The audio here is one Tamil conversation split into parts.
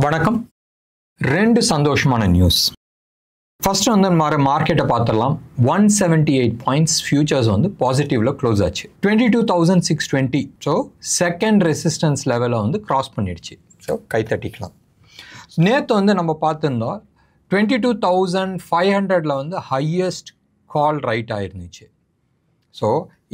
வணக்கம். ரெண்டு சந்தோஷமான நியூஸ். ஃபர்ஸ்ட் வந்து மார்க்கெட்டை பார்த்துடலாம். 178 பாயிண்ட்ஸ் ஃபியூச்சர்ஸ் வந்து பாசிட்டிவ்ல க்ளோஸ் ஆச்சு. 22,620. ஸோ செகண்ட் ரெசிஸ்டன்ஸ் லெவலை வந்து கிராஸ் பண்ணிடுச்சு. ஸோ கை தட்டிக்கலாம். நேற்று வந்து நம்ம பார்த்துருந்தோம் 22,500 வந்து ஹையஸ்ட் கால் ரைட் ஆயிருந்துச்சு. ஸோ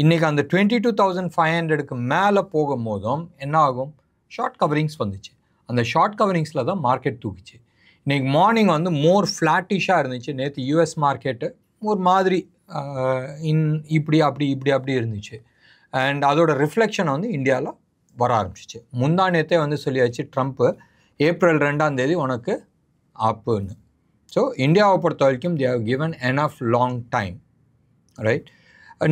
இன்றைக்கி அந்த 22,500க்கு மேலே போகும்போதும் என்ன ஆகும், ஷார்ட் கவரிங்ஸ் வந்துச்சு. அந்த ஷார்ட் கவரிங்ஸில் தான் மார்க்கெட் தூக்கிச்சு. இன்றைக்கி மார்னிங் வந்து மோர் ஃப்ளாட்டிஷாக இருந்துச்சு. நேற்று யூஎஸ் மார்க்கெட்டு ஒரு மாதிரி இப்படி அப்படி இருந்துச்சு. அண்ட் அதோட ரிஃப்ளெக்ஷன் வந்து இந்தியாவில் வர ஆரம்பிச்சிச்சு. முந்தா நேற்றே வந்து சொல்லியாச்சு ட்ரம்ப்பு ஏப்ரல் 2 உனக்கு அப்புன்னு. ஸோ இந்தியாவை பொறுத்த வரைக்கும் they have given enough long time, right?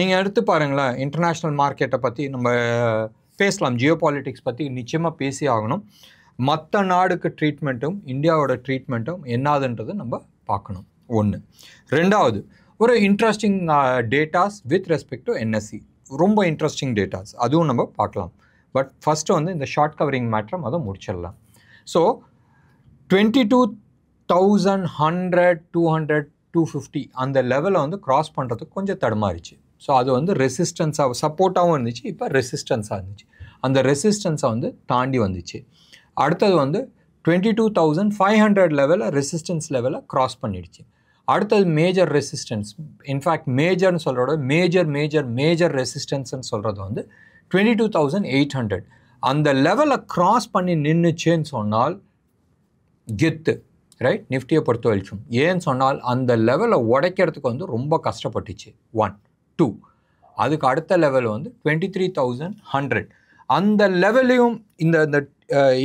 நீங்கள் எடுத்து பாருங்களேன், இன்டர்நேஷ்னல் மார்க்கெட்டை பற்றி நம்ம பேசலாம், ஜியோ பாலிட்டிக்ஸ் பற்றி நிச்சயமாக பேசி ஆகணும். மற்ற நாடுக்கு ட்ரீட்மெண்ட்டும் இந்தியாவோட ட்ரீட்மெண்ட்டும் என்னதுன்றது நம்ம பார்க்கணும். ஒன்று. ரெண்டாவது, ஒரு interesting datas with respect to NSC, ரொம்ப இன்ட்ரெஸ்டிங் டேட்டாஸ், அதுவும் நம்ம பார்க்கலாம். பட் ஃபஸ்ட்டு வந்து இந்த ஷார்ட் கவரிங் மேட்ரம் அதை முடிச்சிடலாம். ஸோ 22,100, 200, 250 அந்த லெவலை வந்து கிராஸ் பண்ணுறதுக்கு கொஞ்சம் தடுமாறிச்சு. ஸோ அது வந்து ரெசிஸ்டன்ஸாக சப்போர்ட்டாகவும் இருந்துச்சு, இப்போ ரெசிஸ்டன்ஸாக இருந்துச்சு. அந்த ரெசிஸ்டன்ஸை வந்து தாண்டி வந்துச்சு. அடுத்தது வந்து 22,500 லெவலில் ரெசிஸ்டன்ஸ் லெவலை கிராஸ் பண்ணிடுச்சு. அடுத்தது மேஜர் ரெசிஸ்டன்ஸ், இன்ஃபேக்ட் மேஜர்னு சொல்கிறோட மேஜர் ரெசிஸ்டன்ஸ்ன்னு சொல்கிறது வந்து 22,800. அந்த லெவலை கிராஸ் பண்ணி நின்றுச்சேன்னு சொன்னால் கெத்து, ரைட்? நிஃப்டியை பொறுத்த வரைக்கும் ஏன்னு சொன்னால் அந்த லெவலை உடைக்கிறதுக்கு வந்து ரொம்ப கஷ்டப்பட்டுச்சு. 1, 2. அதுக்கு அடுத்த லெவல் வந்து 23,100. அந்த லெவலையும் இந்த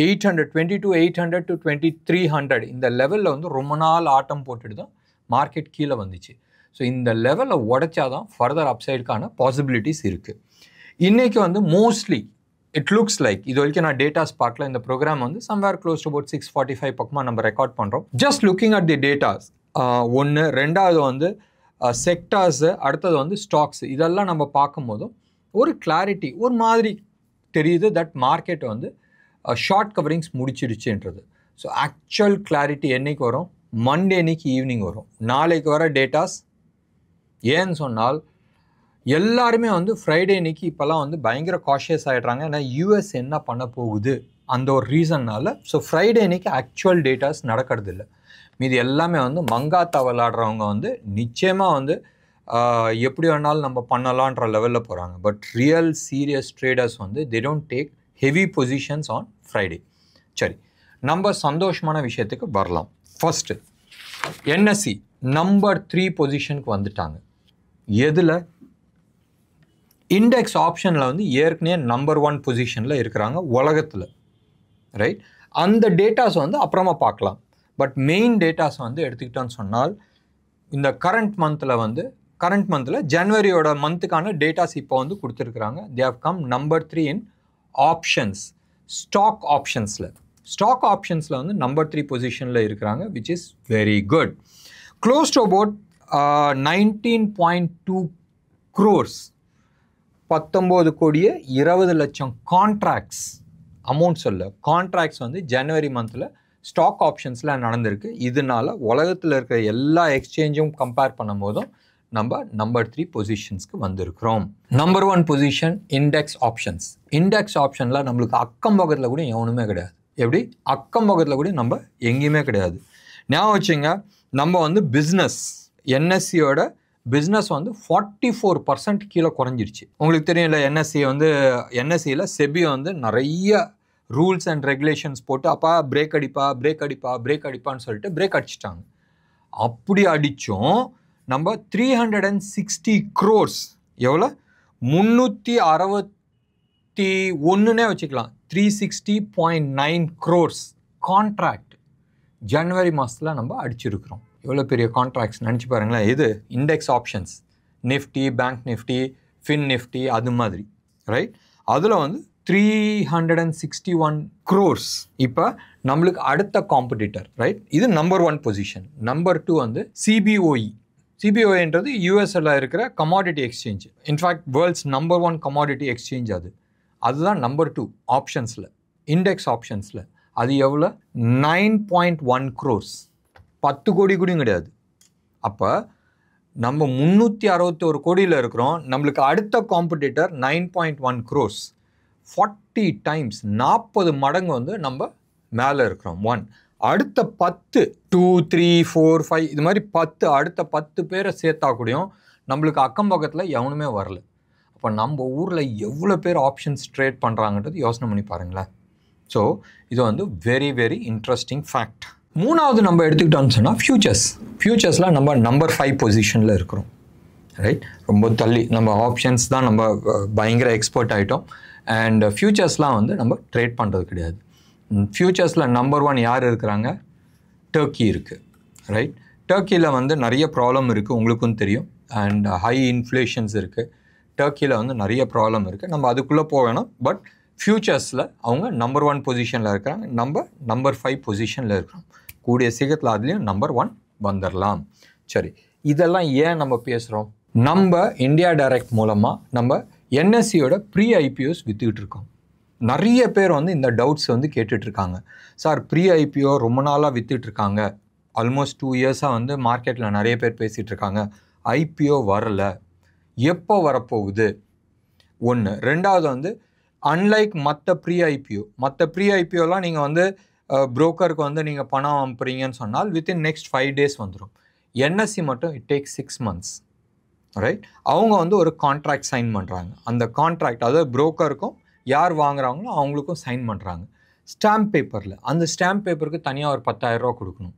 800, 22,800 to 2300 இந்த லெவலில் வந்து ரொம்ப நாள் ஆட்டம் போட்டுட்டு தான் மார்க்கெட் கீழே வந்துச்சு. ஸோ இந்த லெவலை உடைச்சாதான் ஃபர்தர் அப்சைடுக்கான பாசிபிலிட்டிஸ் இருக்குது. இன்றைக்கி வந்து மோஸ்ட்லி இட் லுக்ஸ் லைக், இது வரைக்கும் நான் டேட்டாஸ் பார்க்கல, இந்த ப்ரோக்ராம் வந்து சம்வேர் க்ளோஸ் டு அபவுட் 6:45 பக்கமாக நம்ம ரெக்கார்ட் பண்ணுறோம். Just looking at the datas. ஒன்று. ரெண்டாவது வந்து செக்டார்ஸு, அடுத்தது வந்து ஸ்டாக்ஸ், இதெல்லாம் நம்ம பார்க்கும்போதும் ஒரு கிளாரிட்டி ஒரு மாதிரி தெரியுது தட் மார்க்கெட் வந்து ஷார்ட் கவரிங்ஸ் முடிச்சிடுச்சுன்றது. ஸோ ஆக்சுவல் கிளாரிட்டி என்னைக்கு வரும்? மண்டே அன்னைக்கு ஈவினிங் வரும். நாளைக்கு வர டேட்டாஸ். ஏன்னு சொன்னால் எல்லாருமே வந்து ஃப்ரைடே அன்னைக்கு இப்போல்லாம் வந்து பயங்கர காஷியஸ் ஆகிடுறாங்க. ஏன்னா யூஎஸ் என்ன பண்ண போகுது அந்த ஒரு ரீசன்னால். ஸோ ஃப்ரைடே அன்னைக்கு ஆக்சுவல் டேட்டாஸ் நடக்கிறது இல்லை. மீது எல்லாமே வந்து மங்காத்தா விளாடுறவங்க வந்து நிச்சயமாக வந்து எப்படி வேணாலும் நம்ம பண்ணலான்ற லெவலில் போகிறாங்க. பட் ரியல் சீரியஸ் ட்ரேடர்ஸ் வந்து they don't take heavy positions on Friday. சரி, நம்ம சந்தோஷமான விஷயத்துக்கு வரலாம். ஃபர்ஸ்ட்டு என்எஸ்சி நம்பர் 3 பொசிஷனுக்கு வந்துட்டாங்க. எதில்? இண்டெக்ஸ் ஆப்ஷனில் வந்து ஏற்கனவே நம்பர் 1 பொசிஷனில் இருக்கிறாங்க உலகத்தில், ரைட்? அந்த டேட்டாஸ் வந்து அப்புறமா பார்க்கலாம். பட் மெயின் டேட்டாஸ் வந்து எடுத்துக்கிட்டோன்னு சொன்னால் இந்த கரண்ட் மந்தில் ஜனவரியோட மந்த்துக்கான டேட்டாஸ் இப்போ வந்து கொடுத்துருக்குறாங்க. They have come number 3 in options, stock ஆப்ஷன்ஸில். ஸ்டாக் ஆப்ஷன்ஸில் வந்து நம்பர் 3 பொசிஷனில் இருக்கிறாங்க, which is very good. Close to about 19.2 crores, 19 கோடியே 20 லட்சம் கான்ட்ராக்ட்ஸ், அமௌண்ட் சொல்ல கான்ட்ராக்ட்ஸ் வந்து ஜனவரி மந்தில் ஸ்டாக் ஆப்ஷன்ஸில் நடந்திருக்கு. இதனால் உலகத்தில் இருக்கிற எல்லா எக்ஸ்சேஞ்சும் கம்பேர் பண்ணும் போதும் நம்ம நம்பர் 3 பொசிஷன்ஸ்க்கு வந்திருக்கிறோம். Number 1 position index options. Index ஆப்ஷனில் நம்மளுக்கு அக்கம் பக்கத்தில் கூட எவனுமே கிடையாது. எப்படி? அக்கம் பக்கத்தில் கூட நம்ம எங்கேயுமே கிடையாது. ஞாபகம் வச்சுங்க, நம்ம வந்து பிஸ்னஸ் என்எஸ்சியோட பிஸ்னஸ் வந்து 44% கீழே குறைஞ்சிருச்சு. உங்களுக்கு தெரியும் இல்லை, என்எஸ்சியில் செபி வந்து நிறைய ரூல்ஸ் அண்ட் ரெகுலேஷன்ஸ் போட்டு அப்பா பிரேக் அடிப்பான்னு சொல்லிட்டு பிரேக் அடிச்சிட்டாங்க. அப்படி அடித்தும் நம்ம 360 crores, எவ்வளோ? 361 வச்சுக்கலாம், 360.9 crores கான்ட்ராக்ட் ஜனவரி மாதத்தில் நம்ம அடிச்சிருக்கிறோம். எவ்வளோ பெரிய கான்ட்ராக்ட்ஸ் நினச்சி பாருங்களேன். இது index options, Nifty, bank Nifty, fin Nifty, அது மாதிரி, ரைட்? அதில் வந்து 361 crores. இப்போ நம்மளுக்கு அடுத்த காம்படிட்டர், ரைட்? இது நம்பர் 1 பொசிஷன். நம்பர் 2 வந்து சிபிஓஇ. சிபிஓன்றது யூஎஸ்ல இருக்கிற commodity exchange. In fact world's number 1 commodity exchange. அதுதான் நம்பர் 2 ஆப்ஷன்ஸில், இண்டெக்ஸ் ஆப்ஷன்ஸில். அது எவ்வளோ 9.1 crores, 10 கோடி கூடயும் கிடையாது. அப்போ நம்ம 361 கோடியில் இருக்கிறோம். நம்மளுக்கு அடுத்த காம்படிட்டர் 9.1 crores, 40 times, 40 மடங்கு வந்து நம்ம மேலே இருக்கிறோம். 1 அடுத்த 10 2 3 4 5 இது மாதிரி 10 அடுத்த 10 பேரை சேர்த்தா கூடயும் நம்மளுக்கு அக்கம் பக்கத்தில் எவனுமே வரல. அப்போ நம்ம ஊரில் எவ்வளோ பேர் ஆப்ஷன்ஸ் ட்ரேட் பண்ணுறாங்கன்றது யோசனை பண்ணி பாருங்களேன். ஸோ இது வந்து வெரி வெரி இன்ட்ரெஸ்டிங் ஃபேக்ட். மூணாவது நம்ம எடுத்துக்கிட்டோம்னு சொன்னால் ஃபியூச்சர்ஸில் நம்ம நம்பர் 5 பொசிஷனில் இருக்கிறோம். ரைட், ரொம்ப தள்ளி நம்ம ஆப்ஷன்ஸ் தான் நம்ம பயங்கர எக்ஸ்பர்ட் ஆகிட்டோம். அண்ட் ஃபியூச்சர்ஸ்லாம் வந்து நம்ம ட்ரேட் பண்ணுறது கிடையாது. ஃபியூச்சர்ஸில் நம்பர் 1 யார் இருக்கிறாங்க? டர்க்கி இருக்குது. ரைட், டர்க்கியில் வந்து நிறைய ப்ராப்ளம் இருக்குது, உங்களுக்கும் தெரியும். அண்ட் ஹை இன்ஃப்ளேஷன்ஸ் இருக்குது. டர்க்கியில் வந்து நிறைய ப்ராப்ளம் இருக்குது, நம்ம அதுக்குள்ளே போகணும். பட் ஃபியூச்சர்ஸில் அவங்க நம்பர் 1 பொசிஷனில் இருக்கிறாங்க, நம்ம நம்பர் 5 பொசிஷனில் இருக்கிறோம். கூடிய சீக்கிரத்தில் அதுலேயும் நம்பர் 1 வந்துடலாம். சரி, இதெல்லாம் ஏன் நம்ம பேசுகிறோம்? நம்ம இந்தியா டைரக்ட் மூலமாக நம்ம என்எஸ்சியோட ப்ரீ ஐபிஓஸ் விற்றுக்கிட்டு இருக்கோம். நிறைய பேர் வந்து இந்த டவுட்ஸ் வந்து கேட்டுட்ருக்காங்க. சார், ப்ரீ ஐபிஓ ரொம்ப நாளாக விற்றுட்ருக்காங்க, ஆல்மோஸ்ட் 2 இயர்ஸாக வந்து மார்க்கெட்டில் நிறைய பேர் பேசிகிட்டு இருக்காங்க, ஐபிஓ வரலை, எப்போ வரப்போகுது? ஒன்று. ரெண்டாவது வந்து அன்லைக் மற்ற ப்ரீ ஐபிஓலாம் நீங்கள் வந்து புரோக்கருக்கு வந்து நீங்கள் பணம் அனுப்புறீங்கன்னு சொன்னால் வித்தின் நெக்ஸ்ட் 5 days வந்துடும். என்எஸ்சி மட்டும் இட் டேக்ஸ் 6 months. ரைட், அவங்க வந்து ஒரு கான்ட்ராக்ட் சைன் பண்ணுறாங்க. அந்த கான்ட்ராக்ட் அதாவது புரோக்கருக்கும் யார் வாங்குறாங்களோ அவங்களுக்கும் சைன் பண்ணுறாங்க ஸ்டாம்ப் பேப்பரில். அந்த ஸ்டாம்ப் பேப்பருக்கு தனியாக ஒரு 10,000 ரூபா கொடுக்கணும்.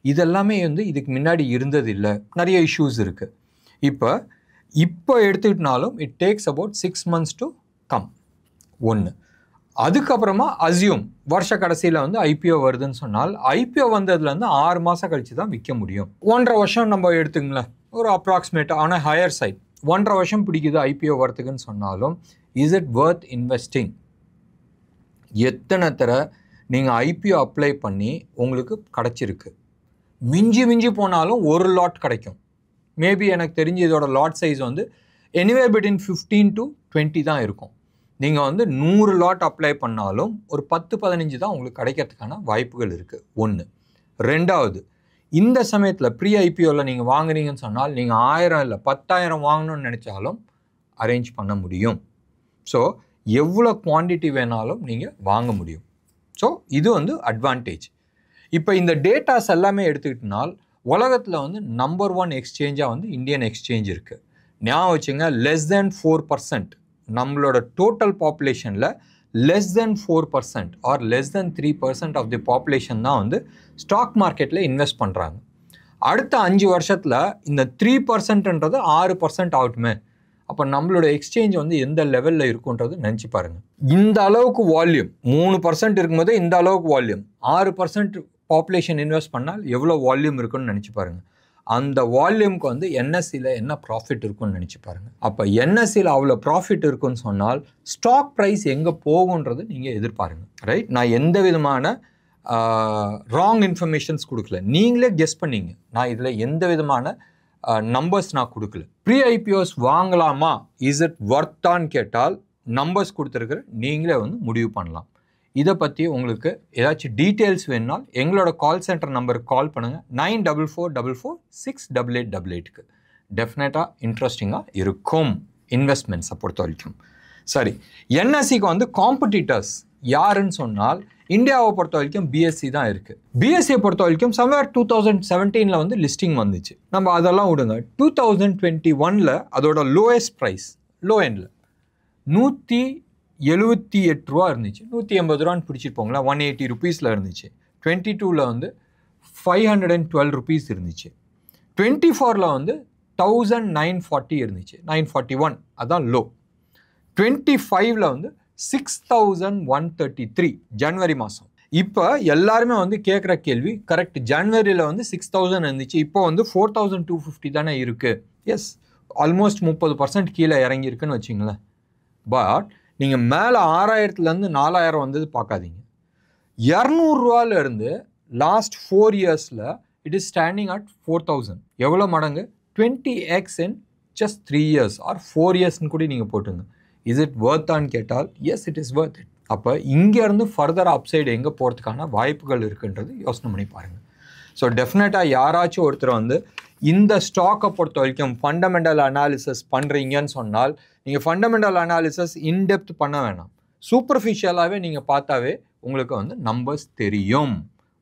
இதெல்லாமே வந்து இதுக்கு முன்னாடி இருந்தது இல்லை, நிறைய இஷ்யூஸ் இருக்குது. இப்போ எடுத்துக்கிட்டாலும் it takes about 6 months to come. ஒன்று. அதுக்கப்புறமா அசியூம் வருஷ கடைசியில் வந்து ஐபிஓ வருதுன்னு சொன்னால் ஐபிஓ வந்ததுலேருந்து 6 மாதம் கழித்து தான் விற்க முடியும். 1.5 வருஷம் நம்ம எடுத்துங்களேன், ஒரு அப்ராக்சிமேட்டாக. ஆனால் ஹையர் சைட் 1.5 வருஷம் பிடிக்குது ஐபிஓ வரத்துக்குன்னு சொன்னாலும் இஸ் இட் வர்த் இன்வெஸ்டிங்? எத்தனை தர நீங்கள் ஐபிஓ அப்ளை பண்ணி உங்களுக்கு கிடச்சிருக்கு? மிஞ்சி போனாலும் ஒரு லாட் கிடைக்கும். மேபி எனக்கு தெரிஞ்சு இதோட லாட் சைஸ் வந்து எனிவே பிட்வீன் 15 to 20 தான் இருக்கும். நீங்கள் வந்து 100 லாட் அப்ளை பண்ணாலும் ஒரு 10-15 தான் உங்களுக்கு கிடைக்கிறதுக்கான வாய்ப்புகள் இருக்குது. ஒன்று. ரெண்டாவது, இந்த சமயத்தில் ப்ரீ ஐபிஓவில் நீங்கள் வாங்குறீங்கன்னு சொன்னால் நீங்கள் 1000 இல்லை 10,000 வாங்கணும்னு நினச்சாலும் அரேஞ்ச் பண்ண முடியும். ஸோ எவ்வளோ குவான்டிட்டி வேணாலும் நீங்கள் வாங்க முடியும். ஸோ இது வந்து அட்வான்டேஜ். இப்போ இந்த டேட்டாஸ் எல்லாமே எடுத்துக்கிட்டனால் உலகத்தில் வந்து நம்பர் 1 எக்ஸ்சேஞ்சாக வந்து இந்தியன் எக்ஸ்சேஞ்ச் இருக்குது. ஞாபகம் வச்சுங்க, லெஸ் தென் 4%, நம்மளோட டோட்டல் பாப்புலேஷனில் less than 4% or less than 3% of the population தான் வந்து ஸ்டாக் மார்க்கெட்டில் இன்வெஸ்ட் பண்ணுறாங்க. அடுத்த 5 வருஷத்தில் இந்த 3%ன்றது 6% ஆகட்டுமே. அப்போ நம்மளோட எக்ஸ்சேஞ்ச் வந்து எந்த லெவலில் இருக்குன்றது நினச்சி பாருங்கள். இந்த அளவுக்கு வால்யூம் 3% இருக்கும்போது இந்த அளவுக்கு வால்யூம் 6% பாப்புலேஷன் இன்வெஸ்ட் பண்ணால் எவ்வளோ வால்யூம் இருக்குன்னு நினச்சி பாருங்கள். அந்த வால்யூமுக்கு வந்து என்எஸ்சியில் என்ன ப்ராஃபிட் இருக்குன்னு நினச்சி பாருங்கள். அப்போ என்எஸ்சியில் அவ்வளோ ப்ராஃபிட் இருக்குன்னு சொன்னால் ஸ்டாக் ப்ரைஸ் எங்கே போகுன்றது நீங்கள் எதிர்பாருங்க. ரைட், நான் எந்த விதமான ராங் இன்ஃபர்மேஷன்ஸ் கொடுக்கல, நீங்களே கெஸ் பண்ணிங்க. நான் இதில் எந்த விதமான நம்பர்ஸ் நான் கொடுக்கல. ப்ரீ ஐபிஓஸ் வாங்கலாமா, இஸ் இட் வர்த்தான்னு கேட்டால் நம்பர்ஸ் கொடுத்துருக்குற நீங்களே வந்து முடிவு பண்ணலாம். இதை பற்றி உங்களுக்கு ஏதாச்சும் டீட்டெயில்ஸ் வேணுனால் எங்களோட கால் சென்டர் நம்பருக்கு கால் பண்ணுங்கள். 9444468888க்கு. டெஃபினட்டாக இன்ட்ரெஸ்டிங்காக இருக்கும் இன்வெஸ்ட்மெண்ட்ஸை பொறுத்த வரைக்கும். சரி, என்எஸ்சிக்கு வந்து காம்படிட்டர்ஸ் யாருன்னு சொன்னால் இந்தியாவை பொறுத்த வரைக்கும் பிஎஸ்சி தான் இருக்குது. பிஎஸ்சியை பொறுத்த வரைக்கும் சம்வேர் 2017 வந்து லிஸ்டிங் வந்துச்சு. நம்ம அதெல்லாம் விடுங்க. 2021 அதோட லோயஸ்ட் ப்ரைஸ் லோ எண்டில் 178 ரூபா இருந்துச்சு. 180 ரூபான்னு பிடிச்சிட்டு போங்களேன், 180 rupeesல இருந்துச்சு. 22 வந்து 512 rupees இருந்துச்சு. 24 வந்து 1940 இருந்துச்சு, 941 அதான் லோ. 25 வந்து 6133 ஜனவரி மாதம். இப்போ எல்லாருமே வந்து கேட்குற கேள்வி கரெக்ட். ஜனவரியில் வந்து 6000 இருந்துச்சு, இப்போ வந்து 4250 தானே இருக்குது. எஸ், ஆல்மோஸ்ட் 30% கீழே இறங்கியிருக்குன்னு வச்சிங்களேன். பட் நீங்கள் மேலே 6000லேருந்து 4000 வந்தது பார்க்காதீங்க. 200 ரூபாயிலேருந்து லாஸ்ட் 4 இயர்ஸில் இட் இஸ் ஸ்டாண்டிங் அட் 4000. எவ்வளோ மடங்கு? 20x in just 3 years or 4 இயர்ஸ்ன்னு கூட நீங்கள் போட்டுங்க. இஸ் இட் வர்த்தான்னு கேட்டால் yes, it is worth it. அப்போ இங்கேருந்து ஃபர்தர் அப்சைடு எங்கே போகிறதுக்கான வாய்ப்புகள் இருக்குன்றது யோசனை பண்ணி பாருங்கள். ஸோ டெஃபினட்டாக யாராச்சும் ஒருத்தர் வந்து இந்த ஸ்டாக்கை பொறுத்த வரைக்கும் ஃபண்டமெண்டல் அனாலிசிஸ் பண்ணுறீங்கன்னு சொன்னால் நீங்கள் ஃபண்டமெண்டல் அனாலிசிஸ் இன்டெப்த் பண்ண வேணாம். சூப்பர்ஃபிஷியலாகவே நீங்கள் பார்த்தாவே உங்களுக்கு வந்து நம்பர்ஸ் தெரியும்.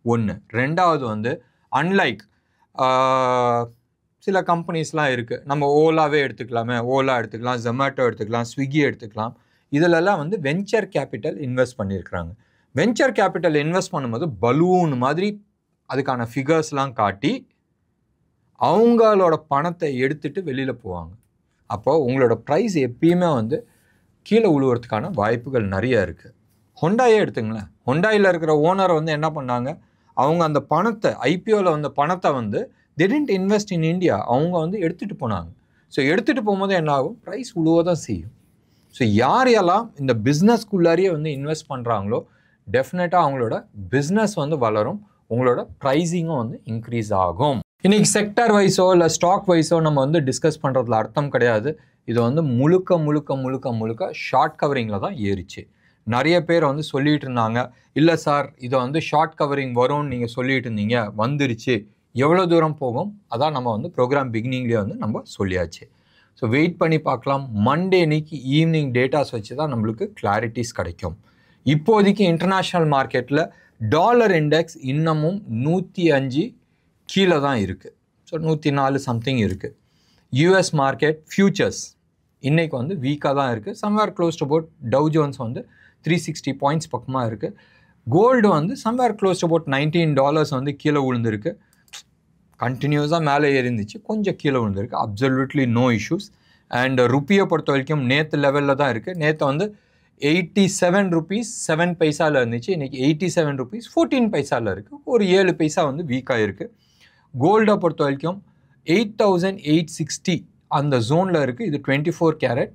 ஒன்று. ரெண்டாவது வந்து அன்லைக் சில கம்பெனிஸ்லாம் இருக்குது, நம்ம ஓலாவே எடுத்துக்கலாமே, ஓலா எடுத்துக்கலாம், ஜொமேட்டோ எடுத்துக்கலாம், ஸ்விக்கி எடுத்துக்கலாம். இதிலெல்லாம் வந்து வெஞ்சர் கேபிட்டல் இன்வெஸ்ட் பண்ணியிருக்கிறாங்க. வெஞ்சர் கேபிட்டல் இன்வெஸ்ட் பண்ணும்போது பலூன் மாதிரி அதுக்கான ஃபிகர்ஸ்லாம் காட்டி அவங்களோட பணத்தை எடுத்துகிட்டு வெளியில் போவாங்க. அப்போது உங்களோட ப்ரைஸ் எப்பயுமே வந்து கீழே உழுவுறதுக்கான வாய்ப்புகள் நிறைய இருக்குது. ஹொண்டாயே எடுத்துங்களேன். ஹொண்டாயில் இருக்கிற ஓனர் வந்து என்ன பண்ணாங்க, அவங்க அந்த பணத்தை ஐபிஓவில் வந்த பணத்தை வந்து they didn't invest in India, அவங்க வந்து எடுத்துகிட்டு போனாங்க. ஸோ எடுத்துகிட்டு போகும்போது என்ன ஆகும், ப்ரைஸ் உழுவதான் செய்யும். ஸோ யாரெல்லாம் இந்த பிஸ்னஸ்க்குள்ளாரியே வந்து இன்வெஸ்ட் பண்ணுறாங்களோ டெஃபினட்டாக அவங்களோட பிஸ்னஸ் வந்து வளரும், உங்களோட ப்ரைஸிங்கும் வந்து இன்க்ரீஸ் ஆகும். இன்றைக்கி செக்டர் வைஸோ இல்லை ஸ்டாக் வைஸோ நம்ம வந்து டிஸ்கஸ் பண்ணுறதுல அர்த்தம் கிடையாது. இது வந்து முழுக்க முழுக்க முழுக்க முழுக்க ஷார்ட் கவரிங்கில் தான் ஏறிச்சு. நிறைய பேர் வந்து சொல்லிகிட்டு இருந்தாங்க, இல்லை சார் இது வந்து ஷார்ட் கவரிங் வரும்னு நீங்கள் சொல்லிகிட்டு இருந்தீங்க, வந்துருச்சு, எவ்வளோ தூரம் போகும் அதான் நம்ம வந்து ப்ரோக்ராம் பிகினிங்லேயே வந்து நம்ம சொல்லியாச்சு. ஸோ வெயிட் பண்ணி பார்க்கலாம். மண்டே அன்னைக்கு ஈவினிங் டேட்டாஸ் வச்சு தான் நம்மளுக்கு கிளாரிட்டிஸ் கிடைக்கும். இப்போதைக்கு இன்டர்நேஷ்னல் மார்க்கெட்டில் டாலர் இண்டெக்ஸ் இன்னமும் 105 கீழே தான் இருக்குது. ஸோ 104 சம்திங் இருக்குது. யூஎஸ் மார்க்கெட் ஃபியூச்சர்ஸ் இன்றைக்கி வந்து வீக்காக தான் இருக்குது. Somewhere close to about tau Jones வந்து 360 பாயிண்ட்ஸ் பக்கமாக இருக்குது. கோல்டு வந்து சம்வேர் க்ளோஸ் டு அபவுட் $19 வந்து கீழே விழுந்திருக்கு. கண்டினியூஸாக மேலே ஏறிந்துச்சு, கொஞ்சம் கீழே விழுந்திருக்கு. Absolutely no issues. அண்ட் ருப்பியை பொறுத்த வரைக்கும் நேற்று லெவலில் தான் இருக்குது. நேற்று வந்து 87 rupees 7 பைசாவில் இருந்துச்சு. இன்றைக்கி 87 rupees 14 பைசாவில் இருக்குது. ஒரு 7 பைசா வந்து வீக்காக இருக்குது. கோல்டை பொறுத்த வரைக்கும் 8860 அந்த ஜோனில் இருக்குது. இது 24 கேரட்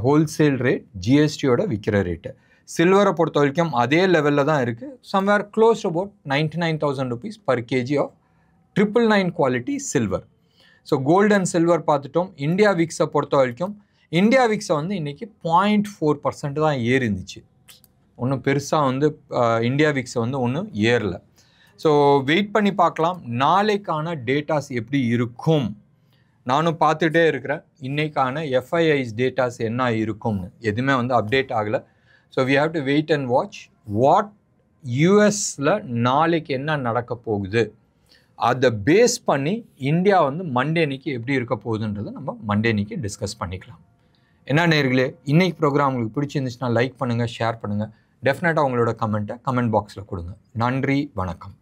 ஹோல்சேல் ரேட், ஜிஎஸ்டியோட விற்கிற ரேட்டு. சில்வரை பொறுத்த வரைக்கும் அதே லெவலில் தான் இருக்குது. Somewhere close about 99,000 rupees per kg of 999 quality silver. So gold and silver பார்த்துட்டோம். இந்தியா விக்ஸை பொறுத்த வரைக்கும் இந்தியா விக்ஸை வந்து இன்றைக்கி 0.4% தான் ஏறி இருந்துச்சு. ஒன்றும் பெருசாக வந்து இந்தியா விக்ஸை வந்து ஒன்றும் ஏறலை. ஸோ வெயிட் பண்ணி பார்க்கலாம் நாளைக்கான டேட்டாஸ் எப்படி இருக்கும். நானும் பார்த்துட்டே இருக்கிறேன் இன்றைக்கான எஃப்ஐஐஸ் டேட்டாஸ் என்ன இருக்கும்னு. எதுவுமே வந்து அப்டேட் ஆகலை. So we have to wait and watch what யூஎஸில் நாளைக்கு என்ன நடக்க போகுது. அதை பேஸ் பண்ணி இந்தியா வந்து மண்டே அன்னைக்கு எப்படி இருக்க போகுதுன்றதை நம்ம மண்டே அன்னைக்கு டிஸ்கஸ் பண்ணிக்கலாம். என்ன நேயர்களே, இன்றைக்கி ப்ரோக்ராம் உங்களுக்கு பிடிச்சிருந்துச்சுன்னா லைக் பண்ணுங்கள், ஷேர் பண்ணுங்கள். டெஃபினட்டாக உங்களோட கமெண்ட்டை கமெண்ட் பாக்ஸில் கொடுங்க. நன்றி, வணக்கம்.